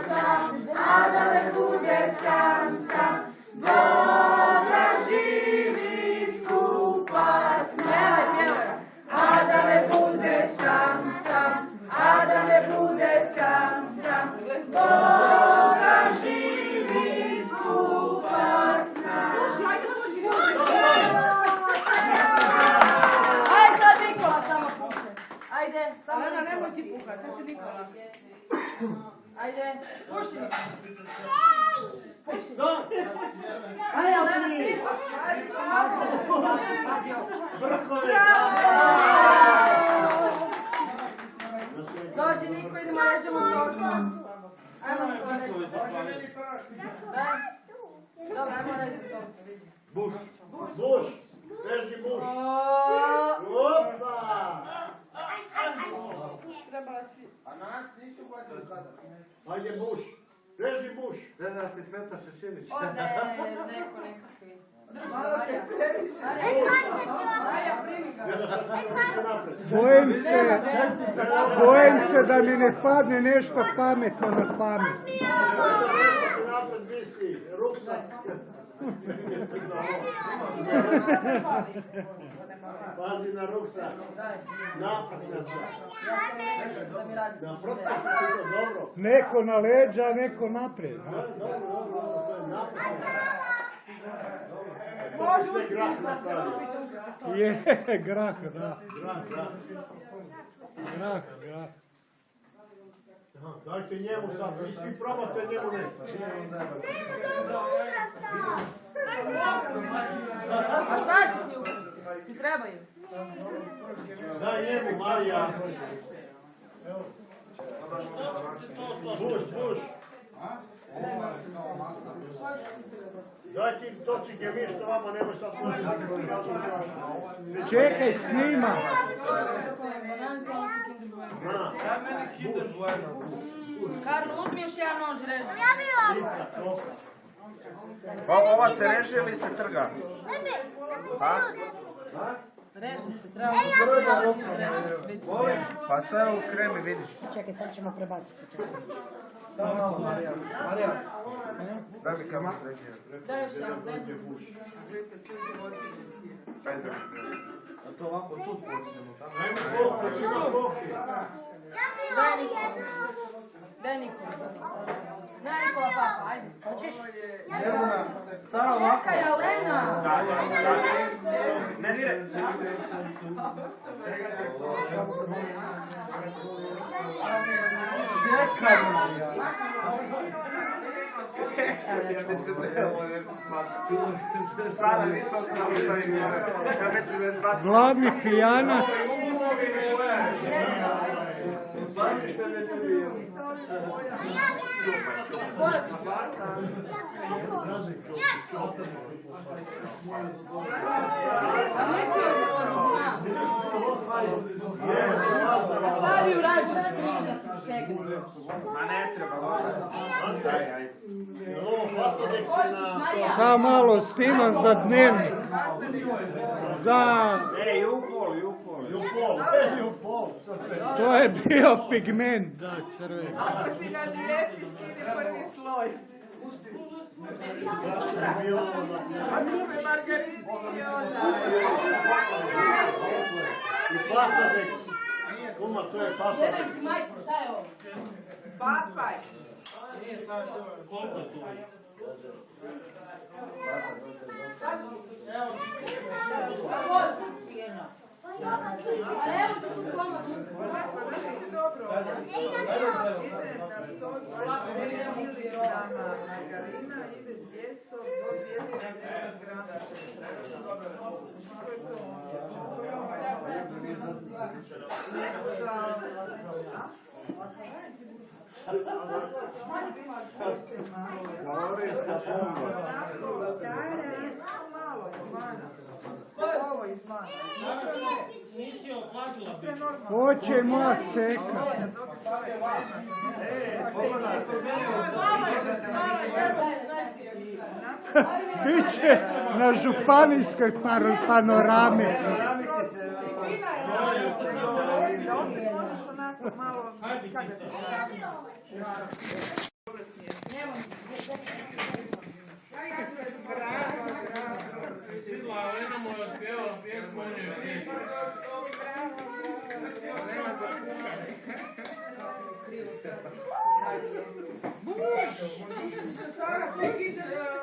sam, a da ne bude sam, Boga živi skupa s nama. A da ne bude sam, a da ne bude sam, Boga živi skupa s nama. Ajde sad Nikola samo puše. Ajde, samo Nikola. Nemoj ti puhati, to ću Nikola. Ajde, puši Nikola. Puši. Ajde, Alena, ti puši. Pazi ovo. Dođi Niko, idemo režemo tortu. Ajmo Niko, režemo tortu. Daj. Dobro, ajmo režemo tortu, vidi. Buš. Reži buš. Opa! A nas nisu uhvatili kadar. Ajde buš. Reži buš. Ne da ti smeta se sjediš. Ode, neko nekakvi. Drži ga, Marija. Marija, primi ga. Bojim se da mi ne padne nešto pametno na pamet. Napred visi, ruksak. Pazi na ruksak. Napred nazad. Napred, dobro. Neko na leđa, neko naprijed. Sve grah napravi. Je, grah. Dajte njemu sad, vi svi probate njemu ne. A šta će ti uvijek? Ti trebaju? Daj njemu, Marija. Buš. Daj ti točike mi što vama nemoj sad Čekaj, snima. Karlo, uzmi još jedan nož režu. Pa ova se reže ili se trga? Reži se, treba reži. Pa sve u kremi vidiš. Čekaj, sad ćemo prebaciti. Marija. Da mi kamer režira. Daj još jedan, daj. A to ovako tu počnemo. Daj Nikola. Daj Nikola papa, ajde. Hoćeš? Čekaj, Alena! Ne diraj. Ja mislim da je ovo nešto smatno. Sada nisu otkrali što im je. Ja mislim da je smatno. Glavni pijanac. Stavi u rađu škrivu da se stegne. Ma ne treba. Samo malo snimam za dnevnik. To je bio pigment, da, crveni. Ako si na dijeti, skini prvi sloj. Ako smo margarini i onda. I pasadek. Kuma, to je pasadek. Majko, šta je ovo? Papaj. A evo to tu koma. Dobro. Margarina ide 200 do 250 grama. Kalorijska bomba. Ovo izmana. Nisi oplatila bi. Hoće moja seka. Biće na županijskoj panorami. Možeš onako malo...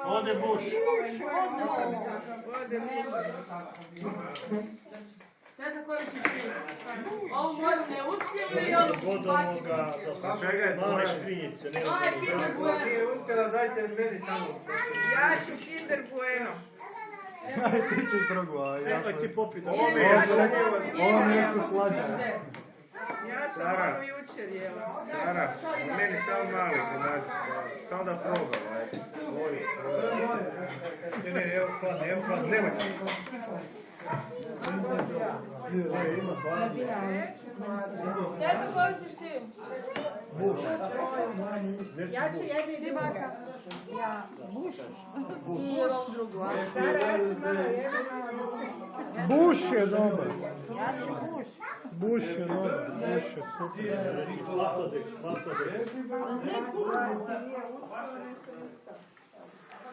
Ode buš. Teta koju ćeš ti? Ovu moju ne uspjeli i ovu God ovoga, Čekaj, male škrinjice. Aj, Kinder Bueno. Nije uspjela, dajte meni tamo. Ja ću Kinder Bueno. Ti ćeš drugu, a ja Nemoj ti popiti. Ovo mi je slađe. Ja sam Sara. ono jučer jela. Sara, meni samo mali konac. Samo da probam, ajde. Ne, evo hladno, nemoj. Ima hladno. Teta koju ćeš ti? Buš. Ja ću jednu i baka. Ja, buš. I ovu drugu, a? Sara, ja ću malo jednu. Buš je dobar. Ja ću buš. Buš je dobar. Buš je super. Fasadeks, fasadeks.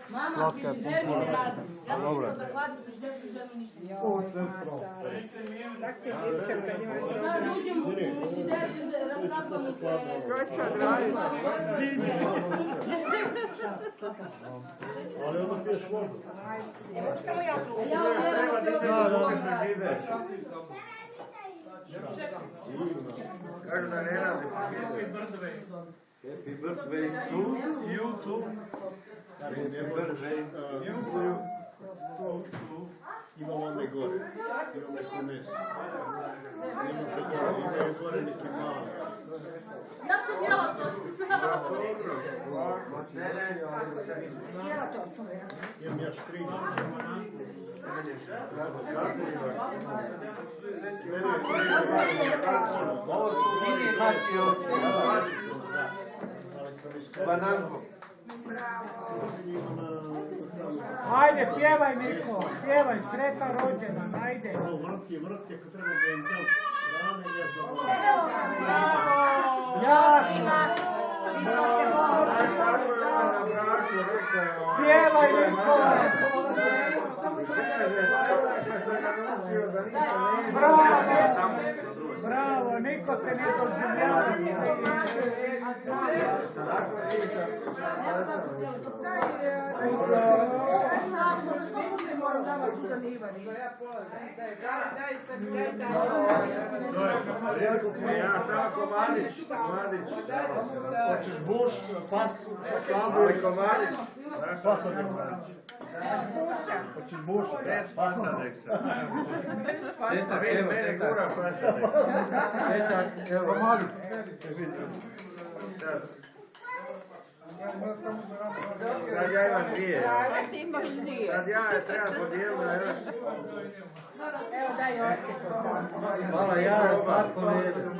Mama, frižider mi ne radi. Ja sam mislila da hvatim frižider, frižider mi ništa. Tak se živčem kad imaš Sad uđem u frižider, razlapa mi se... Što sad radiš? Ali onda piješ vodu. Samo ja tu. Ja uvjerujem cijelo da Kažu da ne radi. Happy birthday to you too. Happy birthday you too. Ima one gore. Ima neko meso. Ima gore neki mali. Ja sam jela to. Imam ja škrinje. Ovo su mini hači ovdje. Bananko. Ajde, pjevaj Niko, pjevaj, sretan rođendan, ajde. Ovo vrtje, kad treba da im dam hrane, ja zaboravim. Pjevaj Niko. Bravo, niko te ne doživljava. Ja samo komadić. Hoćeš buš, pas, Ali komadić. fasadeks. Hoćeš buš, Pasadeksa. Teta, mene gura pasadeks. Teta, evo. Komadi. Sad ja imam dvije. Sad ja je treba podijeliti na još. Evo daj Josip. Hvala, ja slatko ne jedem.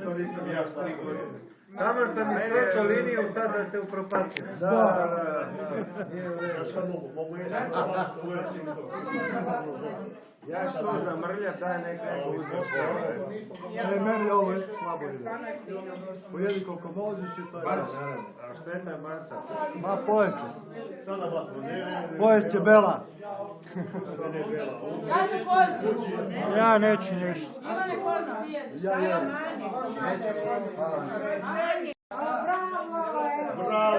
To nisam ja 3 godine. Tamo sam iskročio liniju sad da se upropastim. Ja što mogu jedan pas, uvijek Ja što zamrljat, daj nekako uzeti. Meni ovo je slabo ide. Pojedi koliko možeš i to je. A šteta je baca. Ma pojeće. Sada vatru, ne. Pojeće Bela. Ja se koju ću. Ja neću ništa. Ivane koju ću pijeti. Ja jedem. Bravo!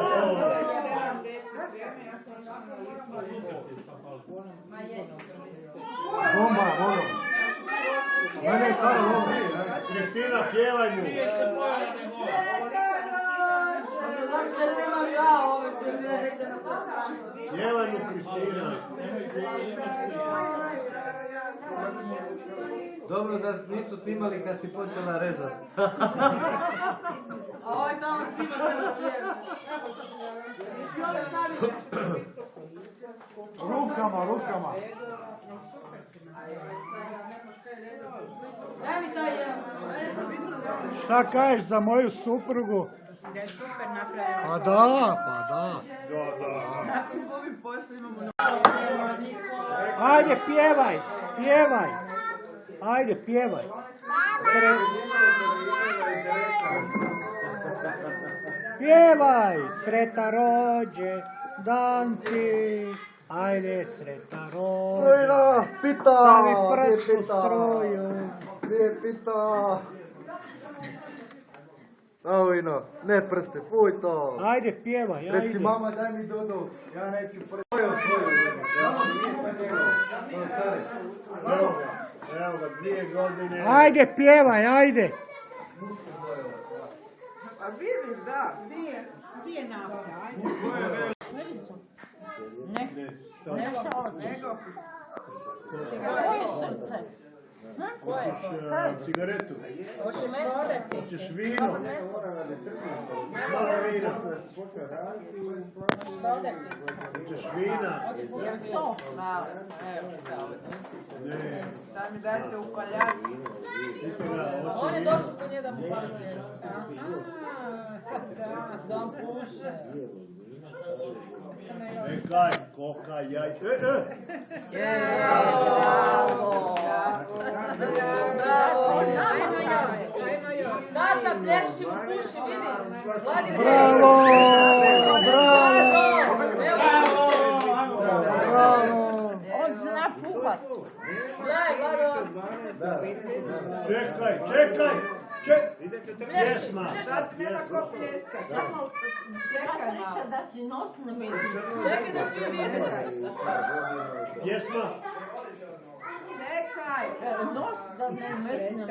Bomba, vodo. Mene je sada vodo. Kristina, pjevaj mu! Zašto je nema ja ove frižidere ide na stranu. Pjevaj mu, Kristina! Dobro da nisu snimali kad si počela rezati. A ovaj tamo svima treba pjevati. Rukama. Daj mi taj jedan. Šta kažeš za moju suprugu? Da je super napravila. Pa da. Nakon s ovim posla imamo Ajde, pjevaj. Ajde, pjevaj. Pjevaj, sreta rođe, dan ti. Ajde, sreta rođe. Stavi prst u struju. Gdje je pita? Avino, ne prste, fuj to. Ajde, pjevaj, ajde. Reci mama daj mi Dodu, ja neću prvo svoju. Evo ga, 2 godine. Ajde, pjevaj, ajde. A vidiš, da. Di je nafta? Ajde. Vidi su. Ne. Ne šoče. Nego, Koje srce? Koje? Hoćeš cigaretu? Hoće mestati. Hoćeš vino? Malo vina. Hoćeš vina? Jel to? malo. Evo, kao. Ne. Sad mi dajte upaljač. On je došao po nje da mu pali svijest. Da on puše. Nekaj, koka, jajce. Bravo! Bravo! Ajmo još! Tata plješći mu puši, vidi! Vladimir! Bravo! Bravo! On zna puhat! Gledaj, Vlado! Čekaj! Pjesma! Sad nema ko pljeska. Samo čekaj malo. Da si nos ne vidi. Čekaj da svi vidi. Pjesma! Čekaj. Nos da ne metne.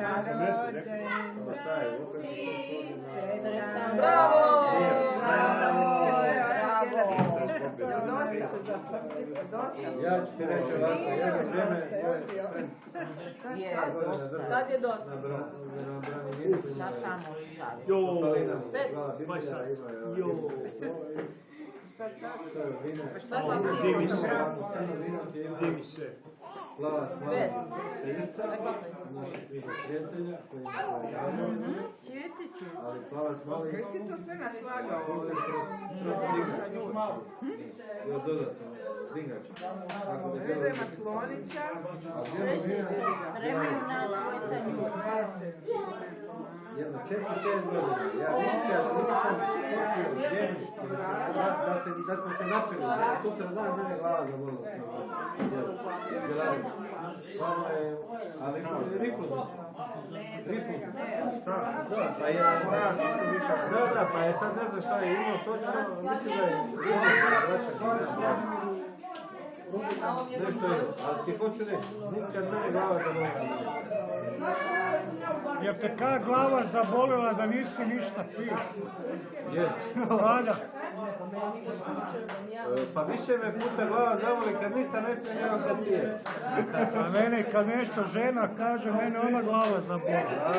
Bravo! Bravo! Ja ću ti reći ovako, jedno vrijeme... Sad je dosta. Na samo sad. Jo! Pet. Maj sad. Jo! Šta sad? Šta sad? Dimi se. Dimi se. Plava smala Pet. prijateljica, naših prijatelja koji ali plava smala Kaj si to sve naslagao? ovo je još dodatno dingač. Ako bi Reze maslonića. Spremaju naš vitanju. jedno 4-5 godina, ja nikad nisam popio djemiški da smo se napili, sutra dan mene glava zabolila. Ali rifuzno. Pa je, pa je sad ne znam šta je imao točno, mislim da je nešto je, ali ti hoću reći, nikad mene glava zabolila. Jer te ka glava zabolila da nisi ništa pio? Je. Vlada. Pa više me puta glava zavoli kad ništa ne pije nego kad pije. A mene kad nešto žena kaže, mene ona glava zabolila.